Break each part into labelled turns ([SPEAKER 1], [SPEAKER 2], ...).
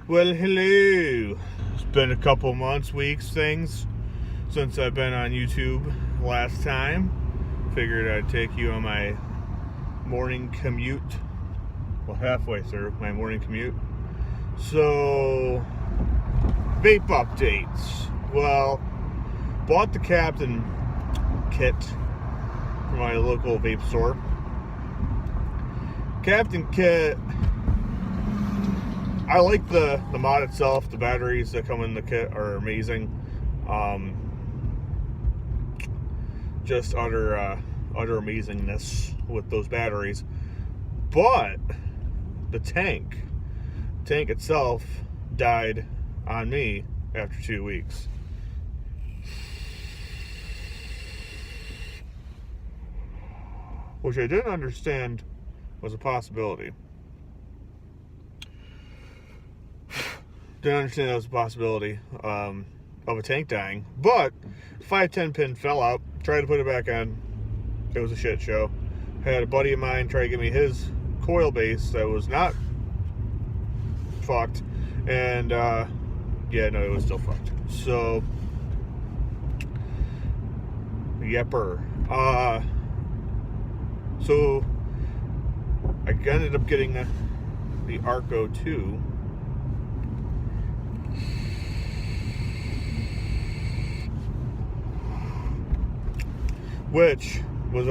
[SPEAKER 1] Well, hello. It's been a couple months, weeks, things since I've been on YouTube last time. Figured I'd take you on my morning commute. Well, halfway through my morning commute. So, vape updates. Well, bought the Captain kit from my local vape store. Captain kit, I like the mod itself. The batteries that come in the kit are amazing. Just utter amazingness with those batteries. But the tank itself died on me after 2 weeks. Which I didn't understand was a possibility. Didn't understand that was a possibility of a tank dying. But 510 pin fell out. Tried to put it back on. It was a shit show. Had a buddy of mine try to give me his coil base that was not fucked. And yeah, no, it was still fucked. So yepper. So I ended up getting the Arco 2. Which was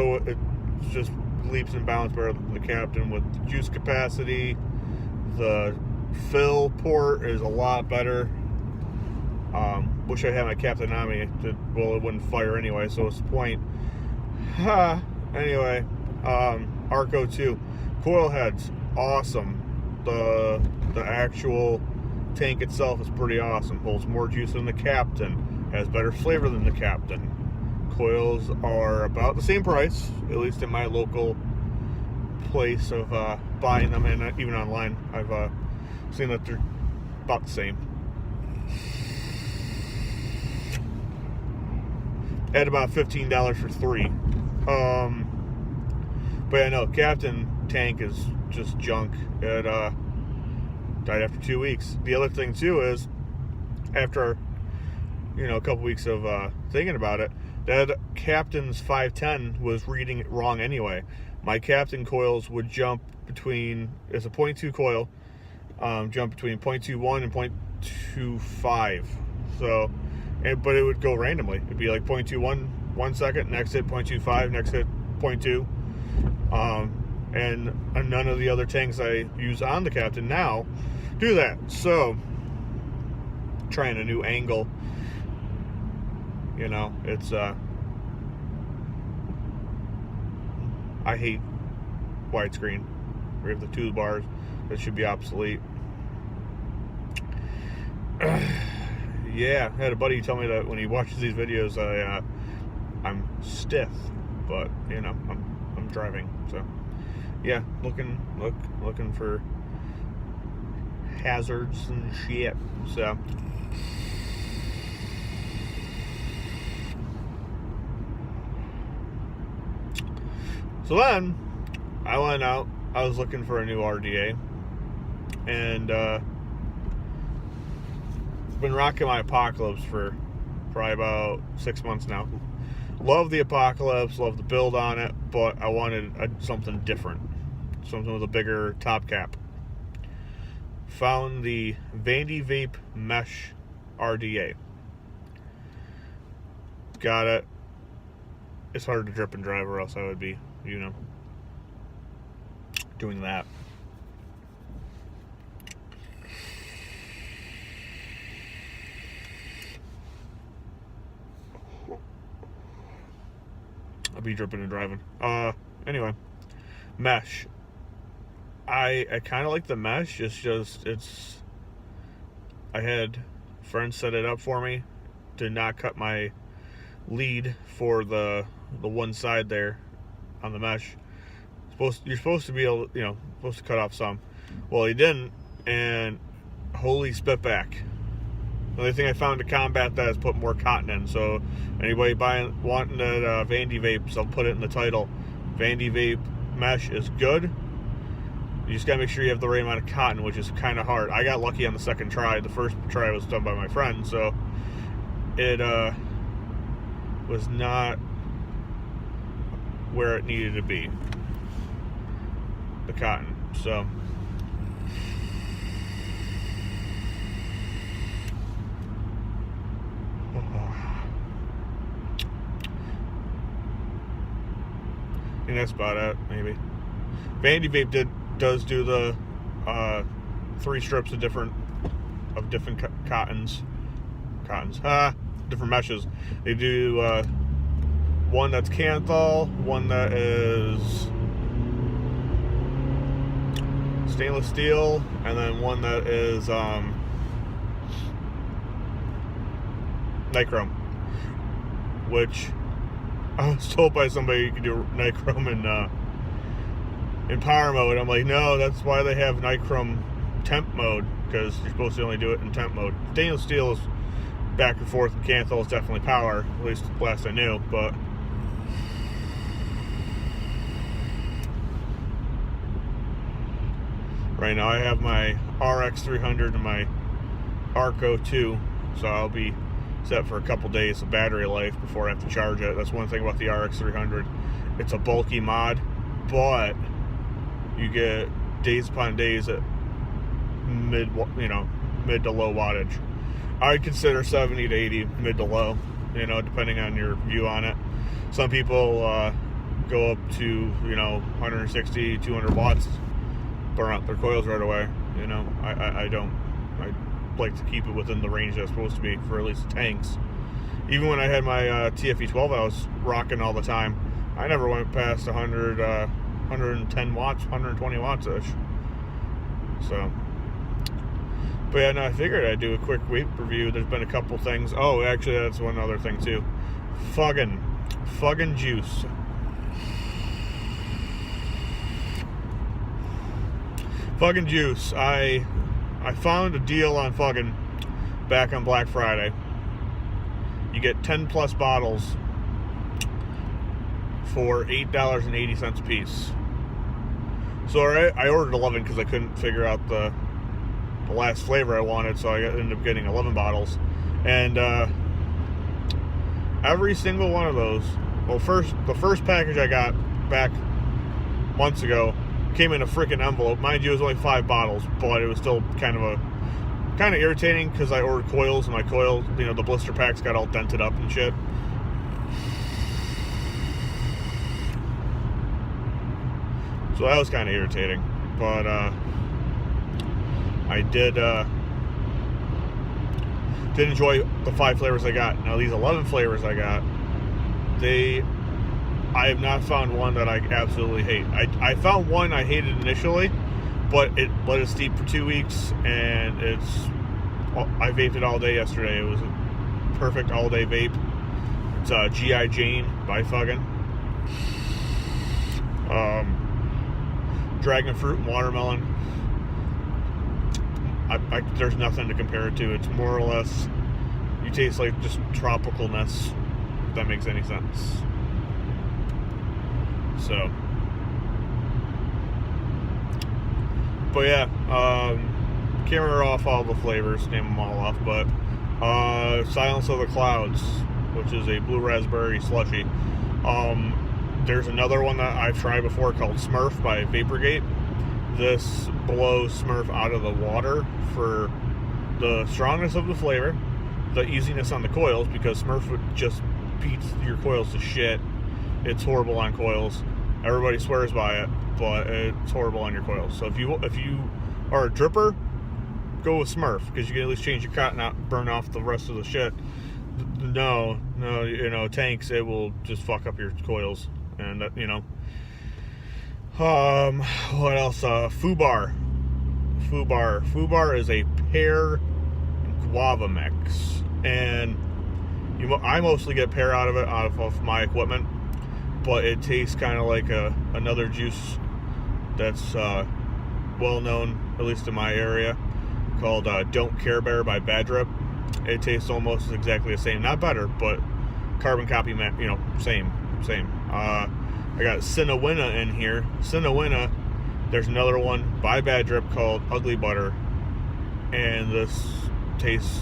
[SPEAKER 1] just leaps and bounds better than the Captain with the juice capacity. The fill port is a lot better. Wish I had my Captain on me. Well, it wouldn't fire anyway, so what's the point? Anyway, Arco 2. Coil heads, awesome. The actual tank itself is pretty awesome. Holds more juice than the Captain. Has better flavor than the Captain. Coils are about the same price, at least in my local place of buying them, and even online I've seen that they're about the same. At about $15 for 3. But yeah, no, Captain tank is just junk. It died after 2 weeks. The other thing too is, after a couple weeks of thinking about it, that Captain's 510 was reading it wrong anyway. My Captain coils would jump between, it's a 0.2 coil, jump between 0.21 and 0.25. So, but it would go randomly. It'd be like 0.21 1 second, next hit 0.25, next hit 0.2. And none of the other tanks I use on the Captain now do that. So, trying a new angle. It's I hate widescreen. We have the two bars that should be obsolete. Yeah, I had a buddy tell me that when he watches these videos, I'm stiff, but I'm driving, so yeah, looking for hazards and shit. So then, I went out. I was looking for a new RDA, and been rocking my Apocalypse for probably about 6 months now. Love the Apocalypse, love the build on it, but I wanted something different, something with a bigger top cap. Found the Vandy Vape Mesh RDA. Got it. It's hard to drip and drive, or else I would be doing that. I'll be dripping and driving. Anyway, mesh. I kind of like the mesh. I had friends set it up for me to not cut my lead for the one side there on the mesh. You're supposed to be able, supposed to cut off some. Well, he didn't, and holy spitback. The only thing I found to combat that is put more cotton in. So anybody wanting the Vandy vapes, I'll put it in the title. Vandy vape mesh is good. You just gotta make sure you have the right amount of cotton, which is kind of hard. I got lucky on the second try. The first try was done by my friend, so it was not where it needed to be, the cotton. So I think that's about it, maybe. Vandy Vape does do the 3 strips of different cottons, different meshes. They do one that's Canthol, one that is stainless steel, and then one that is nichrome, which I was told by somebody you could do nichrome in power mode. I'm like, no, that's why they have nichrome temp mode, because you're supposed to only do it in temp mode. Stainless steel is back and forth, and Canthol is definitely power, at least last I knew. But right now I have my RX300 and my Arco 2, so I'll be set for a couple days of battery life before I have to charge it. That's one thing about the RX300. It's a bulky mod, but you get days upon days at mid to low wattage. I'd consider 70 to 80 mid to low, depending on your view on it. Some people go up to 160, 200 watts, burn out their coils right away. I don't. I like to keep it within the range that's supposed to be for at least tanks. Even when I had my TFE12 I was rocking all the time, I never went past 100, 110 watts, 120 watts-ish. So, but yeah, no, I figured I'd do a quick vape review. There's been a couple things. Oh, actually, that's one other thing too. Fuggin' juice. Fuggin' juice. I found a deal on Fuggin' back on Black Friday. You get 10 plus bottles for $8.80 a piece. So I ordered 11 because I couldn't figure out the last flavor I wanted, so I ended up getting 11 bottles. And every single one of those, the first package I got back months ago came in a freaking envelope. Mind you, it was only 5 bottles, but it was still kind of irritating because I ordered coils, and my coils, the blister packs got all dented up and shit. So that was kind of irritating, but I did enjoy the 5 flavors I got. Now these 11 flavors I got, I have not found one that I absolutely hate. I found one I hated initially, but it let it steep for 2 weeks, and I vaped it all day yesterday. It was a perfect all-day vape. It's G.I. Jane by Fuggin'. Dragon fruit and watermelon. There's nothing to compare it to. It's more or less, you taste like just tropicalness, if that makes any sense. So, but yeah, can't remember off all the flavors, name them all off, but Silence of the Clouds, which is a blue raspberry slushy. There's another one that I've tried before called Smurf by Vaporgate. This blows Smurf out of the water for the strongness of the flavor, the easiness on the coils, because Smurf would just beat your coils to shit. It's horrible on coils. Everybody swears by it, but it's horrible on your coils. So if you are a dripper, go with Smurf, because you can at least change your cotton out and burn off the rest of the shit. No, tanks, it will just fuck up your coils. And what else? Fubar is a pear guava mix, and I mostly get pear out of it, out of my equipment, but it tastes kind of like another juice that's well known, at least in my area, called Don't Care Bear by Bad Drip. It tastes almost exactly the same, not better, but carbon copy, same. I got Cinnawinna in here. Cinnawinna There's another one by Bad Drip called Ugly Butter, and this tastes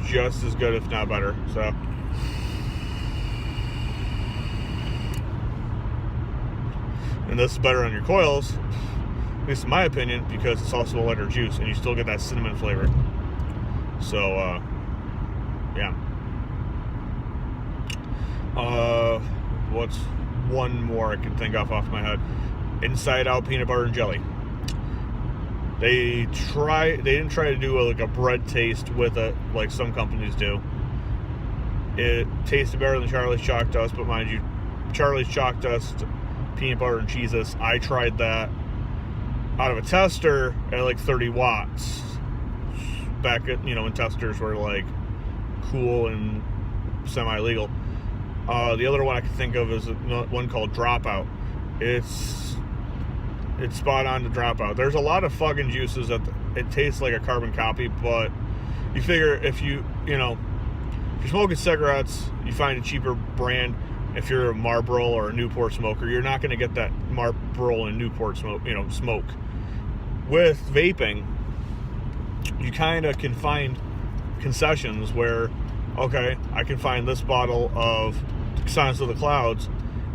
[SPEAKER 1] just as good, if not better. So, and this is better on your coils, at least in my opinion, because it's also a lighter juice, and you still get that cinnamon flavor. So, yeah. What's one more I can think of off my head? Inside Out peanut butter and jelly. They didn't try to do like a bread taste with it like some companies do. It tasted better than Charlie's Chalk Dust, but mind you, Charlie's Chalk Dust peanut butter and cheeses, I tried that out of a tester at like 30 watts back at, when testers were like cool and semi-legal. The other one I can think of is one called Dropout. It's spot on to Dropout. There's a lot of fucking juices that it tastes like a carbon copy, but you figure if you're smoking cigarettes, you find a cheaper brand. If you're a Marlboro or a Newport smoker, you're not going to get that Marlboro and Newport smoke. With vaping, you kind of can find concessions where, okay, I can find this bottle of Silence of the Clouds,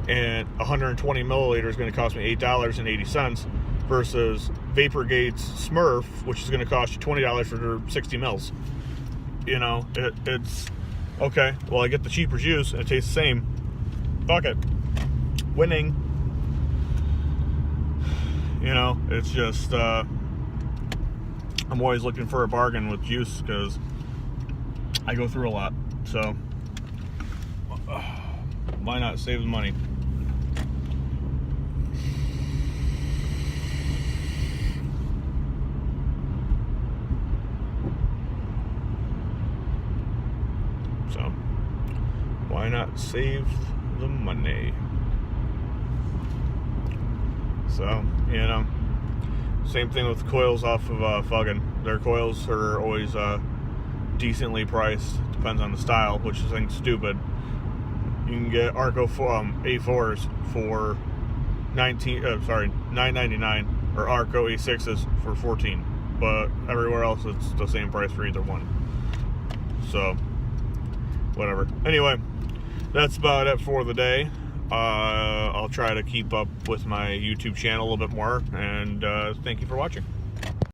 [SPEAKER 1] and 120 milliliters is going to cost me $8.80 versus Vaporgate's Smurf, which is going to cost you $20 for 60 mils. It's okay. Well, I get the cheaper juice and it tastes the same. Fuck it. Winning. It's just I'm always looking for a bargain with juice because I go through a lot. So why not save the money? So why not save the money? So, same thing with coils off of Fuggin. Their coils are always decently priced. Depends on the style, which I think is stupid. You can get Arco A4s for $9.99, or Arco A6s for $14. But everywhere else, it's the same price for either one. So, whatever. Anyway, that's about it for the day. I'll try to keep up with my YouTube channel a little bit more, and thank you for watching.